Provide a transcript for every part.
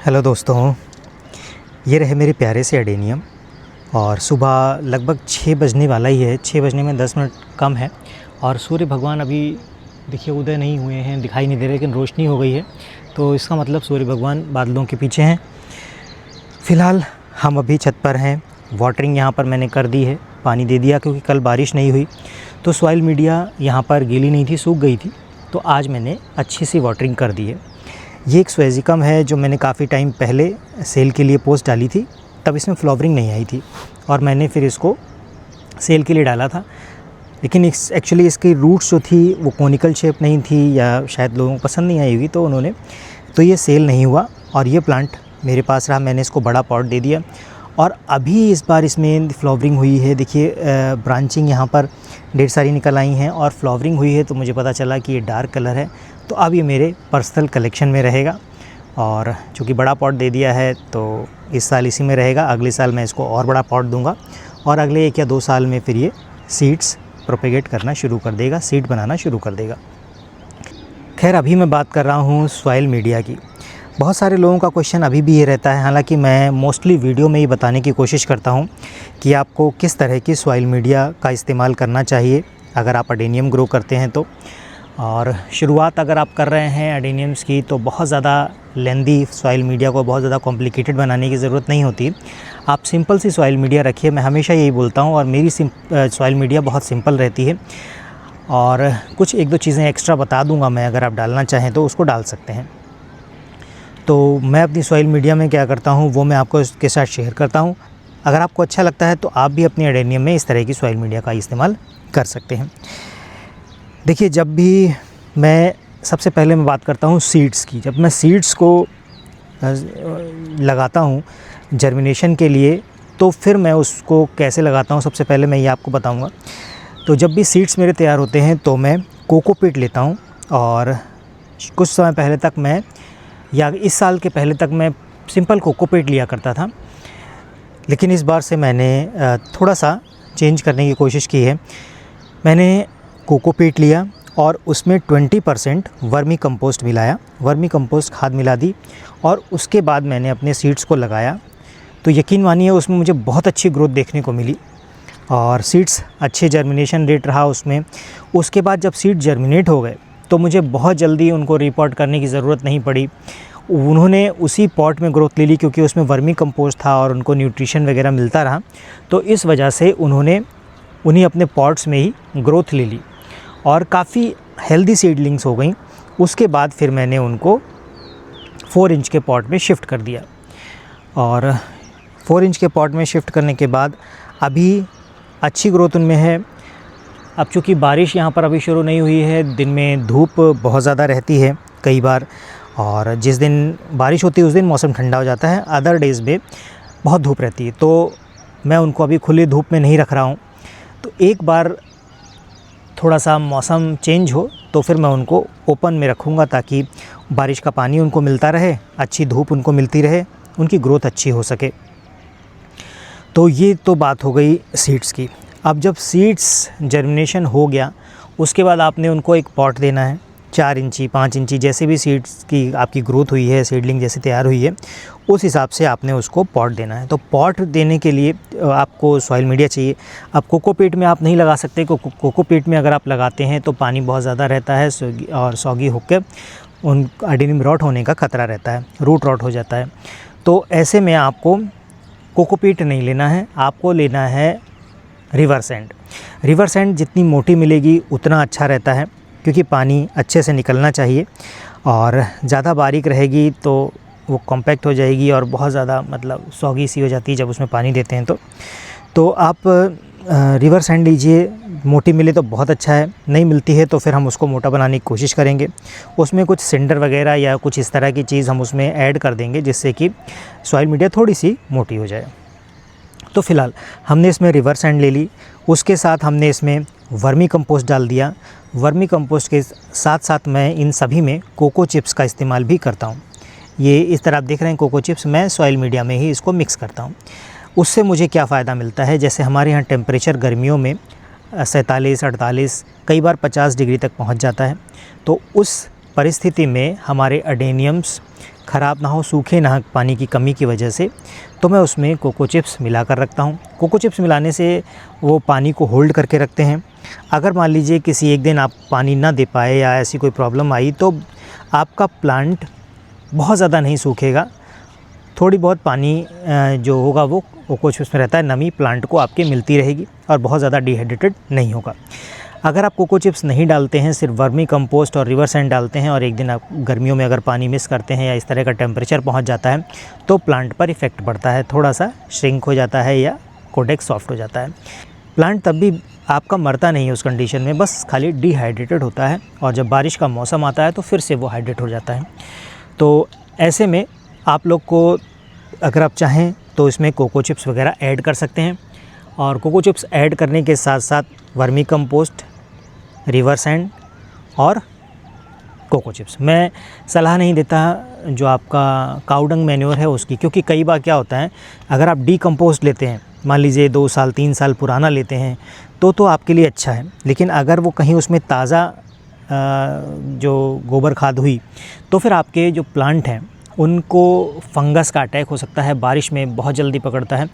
Hello दोस्तों, ये रहे मेरे प्यारे से अडेनियम। और सुबह लगभग 6 बजने वाला ही है, 6 बजने में 10 मिनट कम है। और सूर्य भगवान अभी देखिए उदय नहीं हुए हैं, दिखाई नहीं दे रहे, लेकिन रोशनी हो गई है, तो इसका मतलब सूर्य भगवान बादलों के पीछे हैं। फ़िलहाल हम अभी छत पर हैं। वाटरिंग यहाँ पर मैंने कर दी है, पानी दे दिया, क्योंकि कल बारिश नहीं हुई तो सॉइल मीडिया यहाँ पर गीली नहीं थी, सूख गई थी। तो आज मैंने अच्छी सी वाटरिंग कर दी है। ये एक स्वेजिकम है जो मैंने काफ़ी टाइम पहले सेल के लिए पोस्ट डाली थी, तब इसमें फ्लावरिंग नहीं आई थी और मैंने फिर इसको सेल के लिए डाला था। लेकिन एक्चुअली इसकी रूट्स जो थी वो कोनिकल शेप नहीं थी, या शायद लोगों को पसंद नहीं आई होगी, तो ये सेल नहीं हुआ और ये प्लांट मेरे पास रहा। मैंने इसको बड़ा पॉट दे दिया और अभी इस बार इसमें फ्लावरिंग हुई है। देखिए ब्रांचिंग यहाँ पर ढेर सारी निकल आई हैं और फ्लावरिंग हुई है, तो मुझे पता चला कि ये डार्क कलर है। तो अब ये मेरे पर्सनल कलेक्शन में रहेगा और चूँकि बड़ा पॉट दे दिया है तो इस साल इसी में रहेगा। अगले साल मैं इसको और बड़ा पॉट दूंगा और अगले 1 या 2 साल में फिर ये सीड्स प्रोपेगेट करना शुरू कर देगा, सीड बनाना शुरू कर देगा। खैर, अभी मैं बात कर रहा हूँ सॉइल मीडिया की। बहुत सारे लोगों का क्वेश्चन अभी भी ये रहता है, हालांकि मैं मोस्टली वीडियो में ही बताने की कोशिश करता हूँ कि आपको किस तरह की सॉइल मीडिया का इस्तेमाल करना चाहिए अगर आप अडेनियम ग्रो करते हैं तो। और शुरुआत अगर आप कर रहे हैं अडेनियम्स की, तो बहुत ज़्यादा लेंदी सॉइल मीडिया को बहुत ज़्यादा कॉम्प्लिकेटेड बनाने की ज़रूरत नहीं होती। आप सिंपल सी सॉइल मीडिया रखिए, मैं हमेशा यही बोलता हूँ, और मेरी सॉइल मीडिया बहुत सिंपल रहती है। और कुछ 1-2 चीज़ें एक्स्ट्रा बता दूँगा मैं, अगर आप डालना चाहें तो उसको डाल सकते हैं। तो मैं अपनी सॉइल मीडिया में क्या करता हूँ वो मैं आपको इसके साथ शेयर करता हूँ। अगर आपको अच्छा लगता है तो आप भी अपनी अडेनियम में इस तरह की सॉइल मीडिया का इस्तेमाल कर सकते हैं। देखिए, जब भी सबसे पहले मैं बात करता हूँ सीड्स की। जब मैं सीड्स को लगाता हूँ जर्मिनेशन के लिए, तो फिर मैं उसको कैसे लगाता हूँ सबसे पहले मैं ये आपको बताऊँगा। तो जब भी सीड्स मेरे तैयार होते हैं तो मैं कोकोपीट लेता हूँ, और कुछ समय पहले तक मैं, या इस साल के पहले तक मैं सिंपल कोकोपीट लिया करता था। लेकिन इस बार से मैंने थोड़ा सा चेंज करने की कोशिश की है। मैंने कोकोपीट लिया और उसमें 20% वर्मी कंपोस्ट मिलाया, वर्मी कंपोस्ट खाद मिला दी, और उसके बाद मैंने अपने सीड्स को लगाया। तो यकीन मानिए उसमें मुझे बहुत अच्छी ग्रोथ देखने को मिली और सीड्स अच्छे जर्मिनेशन रेट रहा उसमें। उसके बाद जब सीड जर्मिनेट हो गए तो मुझे बहुत जल्दी उनको रिपोर्ट करने की ज़रूरत नहीं पड़ी। उन्होंने उसी पॉट में ग्रोथ ले ली, क्योंकि उसमें वर्मी कंपोस्ट था और उनको न्यूट्रिशन वगैरह मिलता रहा। तो इस वजह से उन्हीं अपने पॉट्स में ही ग्रोथ ले ली और काफ़ी हेल्दी सीडलिंग्स हो गई। उसके बाद फिर मैंने उनको 4 इंच के पॉट में शिफ्ट कर दिया, और 4 इंच के पॉट में शिफ्ट करने के बाद अभी अच्छी ग्रोथ उनमें है। अब चूँकि बारिश यहाँ पर अभी शुरू नहीं हुई है, दिन में धूप बहुत ज़्यादा रहती है कई बार, और जिस दिन बारिश होती है उस दिन मौसम ठंडा हो जाता है, अदर डेज़ में बहुत धूप रहती है। तो मैं उनको अभी खुली धूप में नहीं रख रहा हूँ। तो एक बार थोड़ा सा मौसम चेंज हो तो फिर मैं उनको ओपन में रखूँगा, ताकि बारिश का पानी उनको मिलता रहे, अच्छी धूप उनको मिलती रहे, उनकी ग्रोथ अच्छी हो सके। तो ये तो बात हो गई सीड्स की। अब जब सीड्स जर्मिनेशन हो गया, उसके बाद आपने उनको एक पॉट देना है, 4 इंची 5 इंची जैसे भी सीड्स की आपकी ग्रोथ हुई है, सीडलिंग जैसे तैयार हुई है, उस हिसाब से आपने उसको पॉट देना है। तो पॉट देने के लिए आपको सॉइल मीडिया चाहिए। अब कोकोपीट में आप नहीं लगा सकते, कोकोपीट में अगर आप लगाते हैं तो पानी बहुत ज़्यादा रहता है और सॉगी होकर उन अडेनियम रॉट होने का खतरा रहता है, रूट रॉट हो जाता है। तो ऐसे में आपको कोकोपीट नहीं लेना है, आपको लेना है रिवर सैंड। रिवर सैंड जितनी मोटी मिलेगी उतना अच्छा रहता है, क्योंकि पानी अच्छे से निकलना चाहिए, और ज़्यादा बारीक रहेगी तो वो कॉम्पैक्ट हो जाएगी और बहुत ज़्यादा मतलब सॉगी सी हो जाती है जब उसमें पानी देते हैं। तो आप रिवर सैंड लीजिए, मोटी मिले तो बहुत अच्छा है, नहीं मिलती है तो फिर हम उसको मोटा बनाने की कोशिश करेंगे। उसमें कुछ सिंडर वगैरह या कुछ इस तरह की चीज़ हम उसमें ऐड कर देंगे, जिससे कि सॉइल मीडिया थोड़ी सी मोटी हो जाए। तो फ़िलहाल हमने इसमें रिवर सैंड ले ली, उसके साथ हमने इसमें वर्मी कंपोस्ट डाल दिया। वर्मी कंपोस्ट के साथ साथ मैं इन सभी में कोको चिप्स का इस्तेमाल भी करता हूँ। ये इस तरह आप देख रहे हैं कोको चिप्स, मैं सॉइल मीडिया में ही इसको मिक्स करता हूँ। उससे मुझे क्या फ़ायदा मिलता है, जैसे हमारे यहाँ टेम्परेचर गर्मियों में 47-48 कई बार 50 डिग्री तक पहुँच जाता है। तो उस परिस्थिति में हमारे अडेनियम्स ख़राब ना हो, सूखे ना पानी की कमी की वजह से, तो मैं उसमें कोको चिप्स मिला कर रखता हूँ। कोको चिप्स मिलाने से वो पानी को होल्ड करके रखते हैं। अगर मान लीजिए किसी एक दिन आप पानी ना दे पाए या ऐसी कोई प्रॉब्लम आई तो आपका प्लांट बहुत ज़्यादा नहीं सूखेगा, थोड़ी बहुत पानी जो होगा वो कोको चिप्स में रहता है, नमी प्लांट को आपके मिलती रहेगी और बहुत ज़्यादा डिहाइड्रेटेड नहीं होगा। अगर आप कोको चिप्स नहीं डालते हैं, सिर्फ वर्मी कंपोस्ट और रिवर सैंड डालते हैं और एक दिन आप गर्मियों में अगर पानी मिस करते हैं या इस तरह का टेम्परेचर पहुंच जाता है तो प्लांट पर इफ़ेक्ट पड़ता है, थोड़ा सा श्रिंक हो जाता है या कोडेक्स सॉफ्ट हो जाता है। प्लांट तब भी आपका मरता नहीं है उस कंडीशन में, बस खाली डिहाइड्रेटेड होता है और जब बारिश का मौसम आता है तो फिर से वो हाइड्रेट हो जाता है। तो ऐसे में आप लोग को अगर आप चाहें तो इसमें कोको चिप्स वगैरह ऐड कर सकते हैं और कोको चिप्स ऐड करने के साथ साथ वर्मी कंपोस्ट, रिवर सैंड और कोको चिप्स। मैं सलाह नहीं देता जो आपका काउडंग मैन्योर है उसकी, क्योंकि कई बार क्या होता है अगर आप डीकम्पोस्ट लेते हैं, मान लीजिए 2 साल 3 साल पुराना लेते हैं तो आपके लिए अच्छा है, लेकिन अगर वो कहीं उसमें ताज़ा जो गोबर खाद हुई तो फिर आपके जो प्लांट हैं उनको फंगस का अटैक हो सकता है, बारिश में बहुत जल्दी पकड़ता है।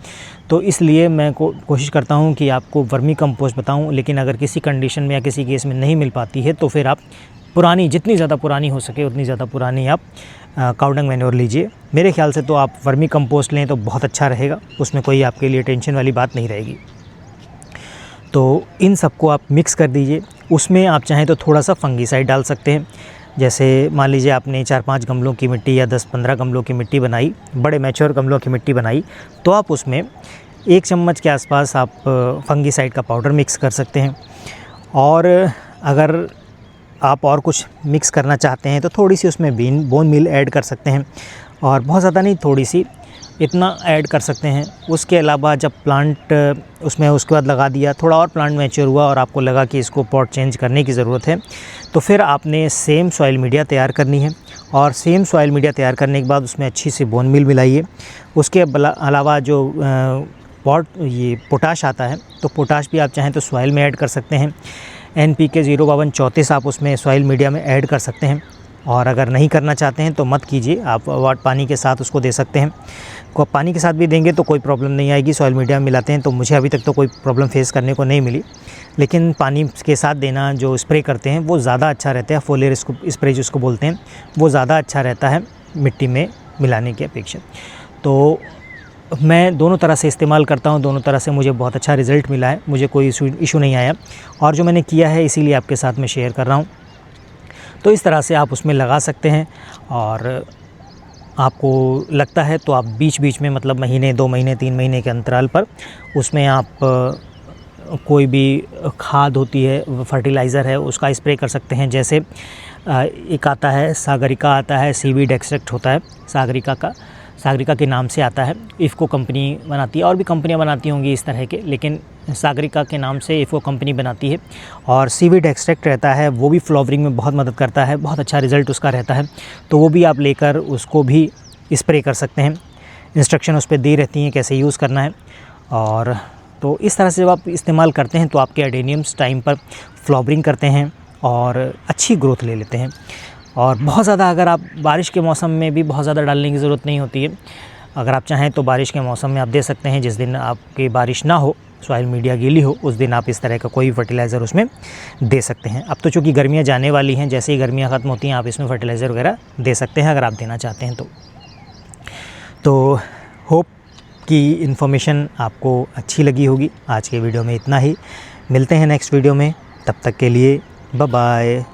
तो इसलिए मैं कोशिश करता हूँ कि आपको वर्मी कंपोस्ट बताऊँ, लेकिन अगर किसी कंडीशन में या किसी केस में नहीं मिल पाती है तो फिर आप पुरानी, जितनी ज़्यादा पुरानी हो सके उतनी ज़्यादा पुरानी आप काउडंग मैन्योर लीजिए। मेरे ख्याल से तो आप वर्मी कंपोस्ट लें तो बहुत अच्छा रहेगा, उसमें कोई आपके लिए टेंशन वाली बात नहीं रहेगी। तो इन सबको आप मिक्स कर दीजिए। उसमें आप चाहें तो थोड़ा सा फंगीसाइड डाल सकते हैं। जैसे मान लीजिए आपने 4-5 गमलों की मिट्टी या 10-15 गमलों की मिट्टी बनाई, बड़े मैच्योर गमलों की मिट्टी बनाई, तो आप उसमें 1 चम्मच के आसपास आप फंगीसाइड का पाउडर मिक्स कर सकते हैं। और अगर आप और कुछ मिक्स करना चाहते हैं तो थोड़ी सी उसमें बोन मील ऐड कर सकते हैं, और बहुत ज़्यादा नहीं, थोड़ी सी इतना ऐड कर सकते हैं। उसके अलावा जब प्लांट उसमें उसके बाद लगा दिया, थोड़ा और प्लांट मैच्योर हुआ और आपको लगा कि इसको पॉट चेंज करने की ज़रूरत है, तो फिर आपने सेम सॉइल मीडिया तैयार करनी है। और सेम सॉइल मीडिया तैयार करने के बाद उसमें अच्छी सी बोन मील मिलाइए। उसके अलावा जो ये पोटाश आता है, तो पोटाश भी आप चाहें तो सॉइल में ऐड कर सकते हैं। NPK 05234 आप उसमें सॉइल मीडिया में ऐड कर सकते हैं। और अगर नहीं करना चाहते हैं तो मत कीजिए, आप पानी के साथ उसको दे सकते हैं। को पानी के साथ भी देंगे तो कोई प्रॉब्लम नहीं आएगी। सॉइल मीडिया में मिलाते हैं तो मुझे अभी तक तो कोई प्रॉब्लम फेस करने को नहीं मिली, लेकिन पानी के साथ देना जो स्प्रे करते हैं वो ज़्यादा अच्छा रहता है। फोलियर स्प्रे जिसको बोलते हैं वो ज़्यादा अच्छा रहता है मिट्टी में मिलाने की अपेक्षा। तो मैं दोनों तरह से इस्तेमाल करता हूँ, दोनों तरह से मुझे बहुत अच्छा रिज़ल्ट मिला है, मुझे कोई इशू नहीं आया। और जो मैंने किया है इसीलिए आपके साथ मैं शेयर कर रहा हूँ। तो इस तरह से आप उसमें लगा सकते हैं। और आपको लगता है तो आप बीच बीच में, मतलब महीने 2 महीने 3 महीने के अंतराल पर उसमें आप कोई भी खाद होती है, फर्टिलाइज़र है, उसका स्प्रे कर सकते हैं। जैसे एक आता है सागरिका, आता है सीवीड एक्सट्रैक्ट होता है सागरिका का, सागरिका के नाम से आता है। इफ़को कंपनी बनाती है, और भी कंपनियां बनाती होंगी इस तरह के, लेकिन सागरिका के नाम से इफ़को कंपनी बनाती है। और सीवीड एक्सट्रैक्ट रहता है, वो भी फ्लावरिंग में बहुत मदद करता है, बहुत अच्छा रिज़ल्ट उसका रहता है। तो वो भी आप लेकर उसको भी स्प्रे कर सकते हैं। इंस्ट्रक्शन उस पर दी रहती हैं कैसे यूज़ करना है। और तो इस तरह से जब आप इस्तेमाल करते हैं तो आपके एडेनियम्स टाइम पर फ्लावरिंग करते हैं और अच्छी ग्रोथ ले लेते हैं। और बहुत ज़्यादा, अगर आप बारिश के मौसम में भी बहुत ज़्यादा डालने की ज़रूरत नहीं होती है। अगर आप चाहें तो बारिश के मौसम में आप दे सकते हैं। जिस दिन आपकी बारिश ना हो, सॉइल मीडिया गीली हो, उस दिन आप इस तरह का कोई फर्टिलाइज़र उसमें दे सकते हैं। अब तो चूँकि गर्मियाँ जाने वाली हैं, जैसे ही गर्मियाँ ख़त्म होती हैं आप इसमें फर्टिलाइज़र वगैरह दे सकते हैं अगर आप देना चाहते हैं तो होप कि इन्फॉर्मेशन आपको अच्छी लगी होगी। आज के वीडियो में इतना ही, मिलते हैं नेक्स्ट वीडियो में, तब तक के लिए बाय बाय।